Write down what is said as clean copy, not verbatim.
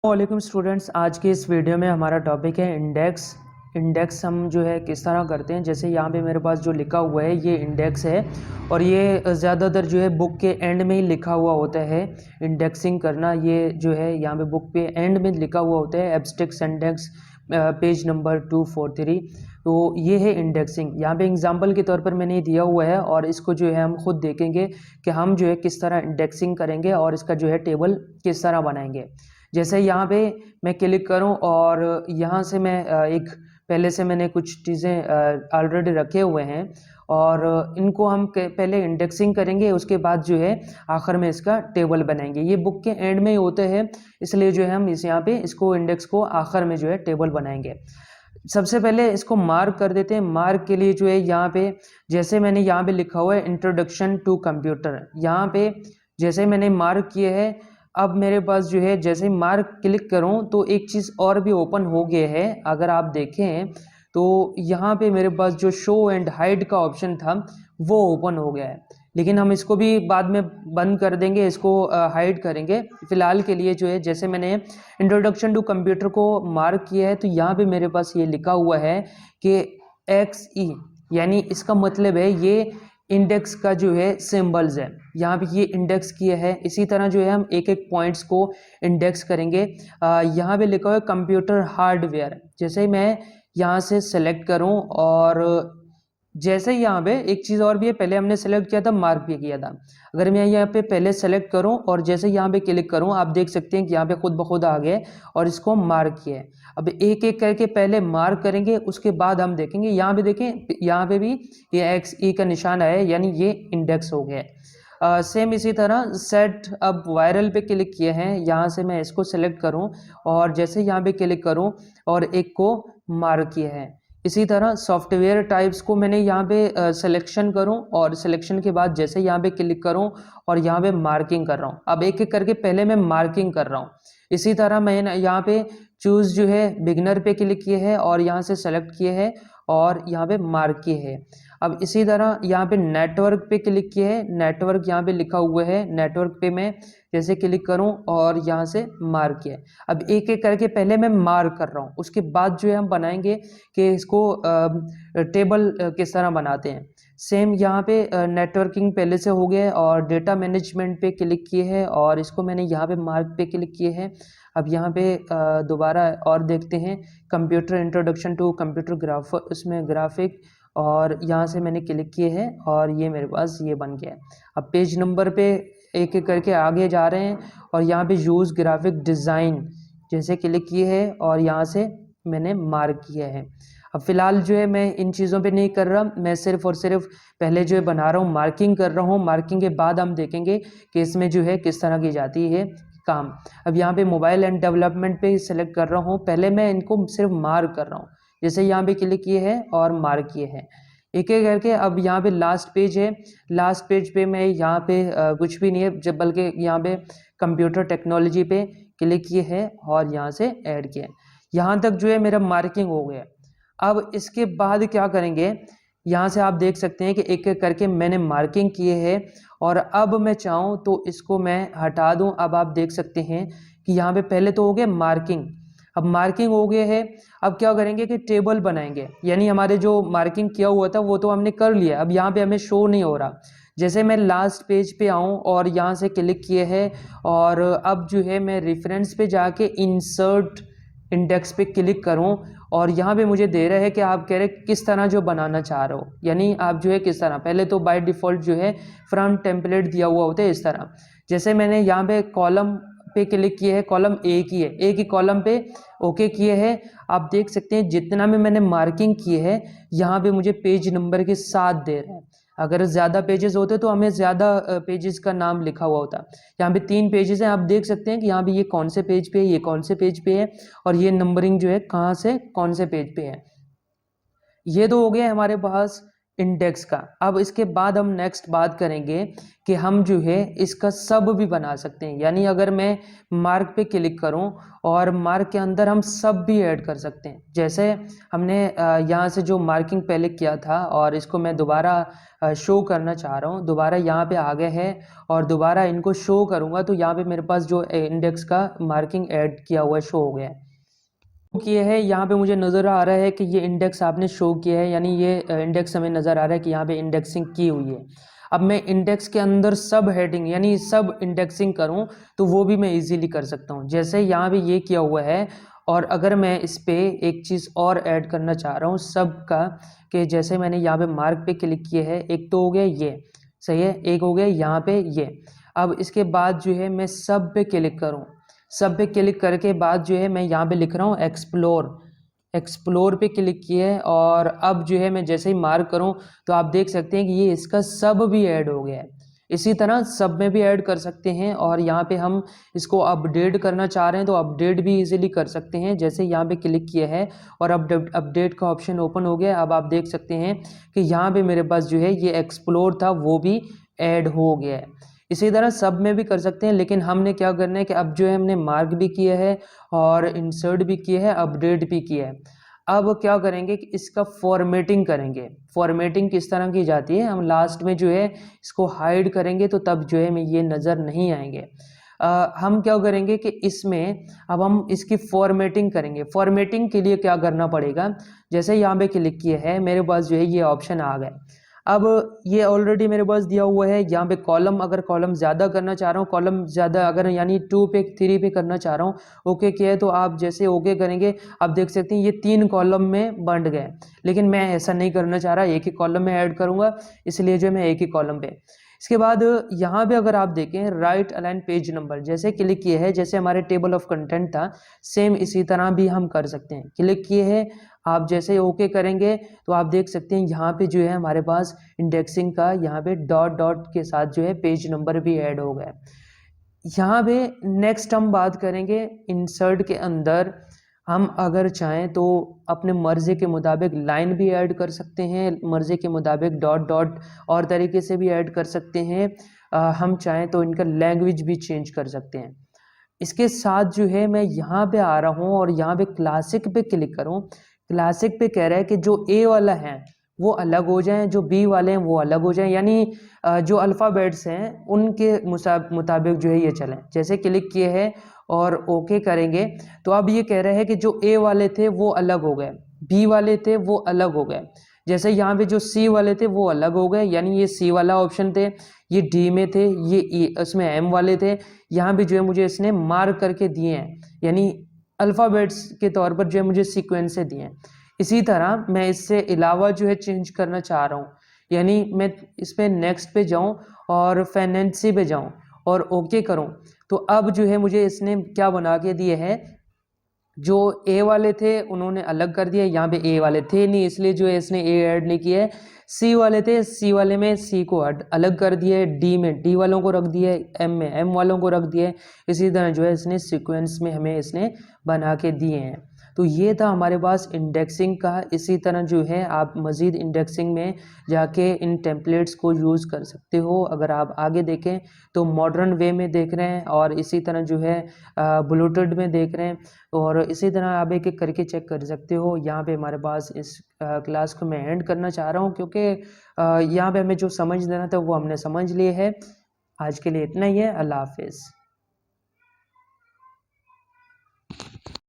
वालेकुम स्टूडेंट्स, आज के इस वीडियो में हमारा टॉपिक है इंडेक्स हम जो है किस तरह करते हैं। जैसे यहाँ पे मेरे पास जो लिखा हुआ है ये इंडेक्स है और ये ज़्यादातर जो है बुक के एंड में ही लिखा हुआ होता है। इंडेक्सिंग करना ये जो है यहाँ पे बुक पे एंड में लिखा हुआ होता है, एब्स्ट्रैक्ट इंडेक्स पेज नंबर 243। तो ये है इंडेक्सिंग। यहाँ पे एग्जांपल के तौर पर मैंने ये दिया हुआ है और इसको जो है हम खुद देखेंगे कि हम जो है किस तरह इंडेक्सिंग करेंगे और इसका जो है टेबल किस तरह बनाएंगे। जैसे यहाँ पे मैं क्लिक करूँ और यहाँ से मैं एक पहले से मैंने कुछ चीज़ें ऑलरेडी रखे हुए हैं और इनको हम पहले इंडेक्सिंग करेंगे, उसके बाद जो है आखिर में इसका टेबल बनाएंगे। ये बुक के एंड में ही होते हैं, इसलिए जो है हम इस यहाँ पे इसको इंडेक्स को आखिर में जो है टेबल बनाएंगे। सबसे पहले इसको मार्क कर देते हैं। मार्क के लिए जो है यहाँ पे जैसे मैंने यहाँ पे लिखा हुआ है इंट्रोडक्शन टू कंप्यूटर, यहाँ पे जैसे मैंने मार्क किए है, अब मेरे पास जो है जैसे ही मार्क क्लिक करूं तो एक चीज़ और भी ओपन हो गया है। अगर आप देखें तो यहाँ पे मेरे पास जो शो एंड हाइड का ऑप्शन था वो ओपन हो गया है, लेकिन हम इसको भी बाद में बंद कर देंगे, इसको हाइड करेंगे। फिलहाल के लिए जो है जैसे मैंने इंट्रोडक्शन टू कंप्यूटर को मार्क किया है तो यहाँ पे मेरे पास ये लिखा हुआ है कि XE, यानी इसका मतलब है ये इंडेक्स का जो है सिंबल्स है। यहाँ पे ये इंडेक्स किया है। इसी तरह जो है हम एक एक पॉइंट्स को इंडेक्स करेंगे। यहाँ पे लिखा हुआ है कंप्यूटर हार्डवेयर। जैसे ही मैं यहाँ से सेलेक्ट करूँ और जैसे ही यहाँ पे एक चीज़ और भी है, पहले हमने सेलेक्ट किया था, मार्क भी किया था। अगर मैं यहाँ पे पहले सेलेक्ट करूँ और जैसे यहाँ पे क्लिक करूँ, आप देख सकते हैं कि यहाँ पे खुद ब खुद आ गए और इसको मार्क किया है। अब एक एक करके पहले मार्क करेंगे, उसके बाद हम देखेंगे। यहाँ पे देखें, यहाँ पे भी ये XE का निशान है, यानी ये इंडेक्स हो गया। सेम इसी तरह सेट अब वायरल पे क्लिक किए हैं, यहाँ से मैं इसको सेलेक्ट करूँ और जैसे यहाँ पे क्लिक करूँ और एक को मार्क किया है। इसी तरह सॉफ्टवेयर टाइप्स को मैंने यहाँ पे सिलेक्शन करूँ और सिलेक्शन के बाद जैसे यहाँ पे क्लिक करूँ और यहाँ पे मार्किंग कर रहा हूँ। अब एक एक करके पहले मैं मार्किंग कर रहा हूँ। इसी तरह मैंने यहाँ पे चूज़ जो है बिगनर पे क्लिक किए है और यहाँ से सेलेक्ट किए है और यहाँ पे मार्क किए है। अब इसी तरह यहाँ पे नेटवर्क पे क्लिक किए है, नेटवर्क यहाँ पे लिखा हुआ है, नेटवर्क पे मैं जैसे क्लिक करूँ और यहाँ से मार्क किया है। अब एक एक करके पहले मैं मार्क कर रहा हूँ, उसके बाद जो है हम बनाएंगे कि इसको टेबल किस तरह बनाते हैं। सेम यहाँ पे नेटवर्किंग पहले से हो गया है और डेटा मैनेजमेंट पे क्लिक किए हैं और इसको मैंने यहाँ पे मार्क पे क्लिक किए हैं। अब यहाँ पे दोबारा और देखते हैं कंप्यूटर इंट्रोडक्शन टू कंप्यूटर उसमें ग्राफिक, और यहाँ से मैंने क्लिक किए हैं और ये मेरे पास ये बन गया है। अब पेज नंबर पे एक एक करके आगे जा रहे हैं और यहाँ पे यूज़ ग्राफिक डिज़ाइन जैसे क्लिक किए हैं और यहाँ से मैंने मार्क किया है। अब फिलहाल जो है मैं इन चीज़ों पे नहीं कर रहा, मैं सिर्फ और सिर्फ पहले जो है बना रहा हूँ, मार्किंग कर रहा हूँ। मार्किंग के बाद हम देखेंगे कि इसमें जो है किस तरह की जाती है काम। अब यहाँ पे मोबाइल एंड डेवलपमेंट पे सेलेक्ट कर रहा हूँ, पहले मैं इनको सिर्फ मार्क कर रहा हूँ। जैसे यहाँ पे क्लिक किए हैं और मार्क किए हैं एक एक करके। अब यहाँ पे लास्ट पेज है, लास्ट पेज पे मैं यहाँ पे कुछ भी नहीं है, जब बल्कि यहाँ पे कंप्यूटर टेक्नोलॉजी पे क्लिक किए हैं और यहाँ से ऐड किए। यहाँ तक जो है मेरा मार्किंग हो गया। अब इसके बाद क्या करेंगे, यहाँ से आप देख सकते हैं कि एक एक करके मैंने मार्किंग किए हैं और अब मैं चाहूँ तो इसको मैं हटा दूँ। अब आप देख सकते हैं कि यहाँ पे पहले तो हो गया मार्किंग, अब मार्किंग हो गए है। अब क्या करेंगे कि टेबल बनाएंगे, यानी हमारे जो मार्किंग किया हुआ था वो तो हमने कर लिया, अब यहाँ पे हमें शो नहीं हो रहा। जैसे मैं लास्ट पेज पे आऊँ और यहाँ से क्लिक किए हैं और अब जो है मैं रेफरेंस पे जाके इंसर्ट इंडेक्स पे क्लिक करूँ और यहाँ पे मुझे दे रहा है कि आप कह रहे किस तरह जो बनाना चाह रहे हो, यानी आप जो है किस तरह। पहले तो बाय डिफ़ॉल्ट जो है फ्रंट टेम्पलेट दिया हुआ होता है इस तरह। जैसे मैंने यहाँ पे कॉलम पे क्लिक किए है, कॉलम एक ही है, एक ही कॉलम पे ओके किए हैं। आप देख सकते हैं जितना में मैंने मार्किंग किए है यहाँ पे मुझे पेज नंबर के साथ दे रहा है। अगर ज़्यादा पेजेस होते तो हमें ज़्यादा पेजेस का नाम लिखा हुआ होता। यहाँ पे 3 पेजेस हैं, आप देख सकते हैं कि यहाँ पे ये कौन से पेज पे है, ये कौन से पेज पे है और ये नंबरिंग जो है कहाँ से कौन से पेज पे है। ये तो हो गया हमारे पास इंडेक्स का। अब इसके बाद हम नेक्स्ट बात करेंगे कि हम जो है इसका सब भी बना सकते हैं, यानी अगर मैं मार्क पे क्लिक करूं और मार्क के अंदर हम सब भी ऐड कर सकते हैं। जैसे हमने यहाँ से जो मार्किंग पहले किया था और इसको मैं दोबारा शो करना चाह रहा हूँ, दोबारा यहाँ पे आ गए हैं और दोबारा इनको शो करूँगा तो यहाँ पे मेरे पास जो इंडेक्स का मार्किंग ऐड किया हुआ है शो हो गया है। किए है यहाँ पे मुझे नज़र आ रहा है कि ये इंडेक्स आपने शो किया है, यानी ये इंडेक्स हमें नज़र आ रहा है कि यहाँ पे इंडेक्सिंग की हुई है। अब मैं इंडेक्स के अंदर सब हेडिंग यानी सब इंडेक्सिंग करूँ तो वो भी मैं इजीली कर सकता हूँ। जैसे यहाँ पे ये किया हुआ है और अगर मैं इस पे एक चीज़ और ऐड करना चाह रहा हूँ सब का, कि जैसे मैंने यहाँ पे मार्क पे क्लिक किया है, एक तो हो गया ये, सही है, एक हो गया यहाँ पे ये। अब इसके बाद जो है मैं सब पे क्लिक करूँ, सब पे क्लिक करके बाद जो है मैं यहाँ पे लिख रहा हूँ एक्सप्लोर, एक्सप्लोर पे क्लिक किए है और अब जो है मैं जैसे ही मार्क करूँ तो आप देख सकते हैं कि ये इसका सब भी ऐड हो गया है। इसी तरह सब में भी ऐड कर सकते हैं और यहाँ पे हम इसको अपडेट करना चाह रहे हैं तो अपडेट भी इजीली कर सकते हैं। जैसे यहाँ पे क्लिक किया है और अपडेट का ऑप्शन ओपन हो गया। अब आप देख सकते हैं कि यहाँ पे मेरे पास जो है ये एक्सप्लोर था वो भी ऐड हो गया है। इसी तरह सब में भी कर सकते हैं, लेकिन हमने क्या करना है कि अब जो है हमने मार्क भी किया है और इंसर्ट भी किया है, अपडेट भी किया है। अब क्या करेंगे कि इसका फॉर्मेटिंग करेंगे। फॉर्मेटिंग किस तरह की जाती है, हम लास्ट में जो है इसको हाइड करेंगे तो तब जो है ये नज़र नहीं आएंगे। हम क्या करेंगे कि इसमें अब हम इसकी फॉर्मेटिंग करेंगे। फॉर्मेटिंग के लिए क्या करना पड़ेगा, जैसे यहाँ पे क्लिक किया है मेरे पास जो है ये ऑप्शन आ गया। अब ये ऑलरेडी मेरे पास दिया हुआ है यहाँ पे कॉलम, अगर कॉलम ज़्यादा करना चाह रहा हूँ, कॉलम ज़्यादा अगर यानी 2 पे 3 पे करना चाह रहा हूँ, ओके किया है तो आप जैसे ओके करेंगे आप देख सकते हैं ये 3 कॉलम में बंट गए। लेकिन मैं ऐसा नहीं करना चाह रहा, एक ही कॉलम में ऐड करूँगा, इसलिए जो मैं एक ही कॉलम पे। इसके बाद यहाँ पे अगर आप देखें राइट अलाइन पेज नंबर, जैसे क्लिक किए है, जैसे हमारे टेबल ऑफ कंटेंट था सेम इसी तरह भी हम कर सकते हैं। क्लिक किए है, आप जैसे ओके करेंगे तो आप देख सकते हैं यहाँ पे जो है हमारे पास इंडेक्सिंग का यहाँ पे डॉट डॉट के साथ जो है पेज नंबर भी ऐड हो गया। यहाँ पे नेक्स्ट हम बात करेंगे इंसर्ट के अंदर हम अगर चाहें तो अपने मर्जी के मुताबिक लाइन भी ऐड कर सकते हैं, मर्जी के मुताबिक डॉट डॉट और तरीके से भी ऐड कर सकते हैं। हम चाहें तो इनका लैंग्वेज भी चेंज कर सकते हैं। इसके साथ जो है मैं यहाँ पे आ रहा हूँ और यहाँ पे क्लासिक पे क्लिक करूँ, क्लासिक पे कह रहा है कि जो ए वाला है वो अलग हो जाए, जो बी वाले हैं वो अलग हो जाए, यानी जो अल्फ़ाबेट्स हैं उनके मुताबिक जो है ये चलें। जैसे क्लिक किए हैं और ओके करेंगे तो अब ये कह रहे हैं कि जो ए वाले थे वो अलग हो गए, बी वाले थे वो अलग हो गए। जैसे यहाँ पे जो सी वाले थे वो अलग हो गए, यानी ये सी वाला ऑप्शन थे, ये डी में थे, ये इसमें एम वाले थे। यहाँ भी जो है मुझे इसने मार्क करके दिए हैं, यानी अल्फ़ाबेट्स के तौर पर जो है मुझे सीक्वेंस से दिए हैं। इसी तरह मैं इससे अलावा जो है चेंज करना चाह रहा हूँ, यानी मैं इस पर नेक्स्ट पे जाऊँ और फाइनेंसी पे जाऊँ और ओके करूँ तो अब जो है मुझे इसने क्या बना के दिए है, जो ए वाले थे उन्होंने अलग कर दिया, यहाँ पे ए वाले थे नहीं इसलिए जो है इसने ए ऐड नहीं किया है। सी वाले थे, सी वाले में सी को अलग कर दिया है, डी में डी वालों को रख दिया है, एम में एम वालों को रख दिया है। इसी तरह जो है इसने सीक्वेंस में हमें इसने बना के दिए हैं। तो ये था हमारे पास इंडेक्सिंग का। इसी तरह जो है आप मज़ीद इंडेक्सिंग में जाके इन टेम्पलेट्स को यूज़ कर सकते हो। अगर आप आगे देखें तो मॉडर्न वे में देख रहे हैं और इसी तरह जो है ब्लूटूथ में देख रहे हैं और इसी तरह आप एक एक करके चेक कर सकते हो। यहाँ पे हमारे पास इस क्लास को मैं एंड करना चाह रहा हूँ क्योंकि यहाँ पे हमें जो समझ देना था वो हमने समझ लिए है। आज के लिए इतना ही है। अल्लाह हाफिज़।